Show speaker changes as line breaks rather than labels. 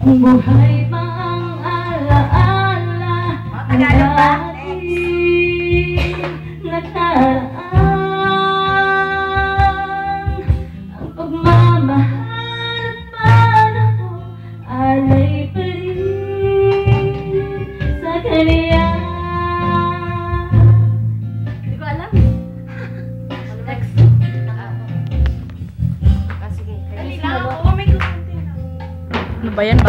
Buhay pa ang alaala ng ating nakaraan. Ang pagmamahal at panahon alay pa rin sa kanya.
Hindi ko alam. Next. Sige.
Dali lang ako. May kukunti na.
Ano ba yan ba?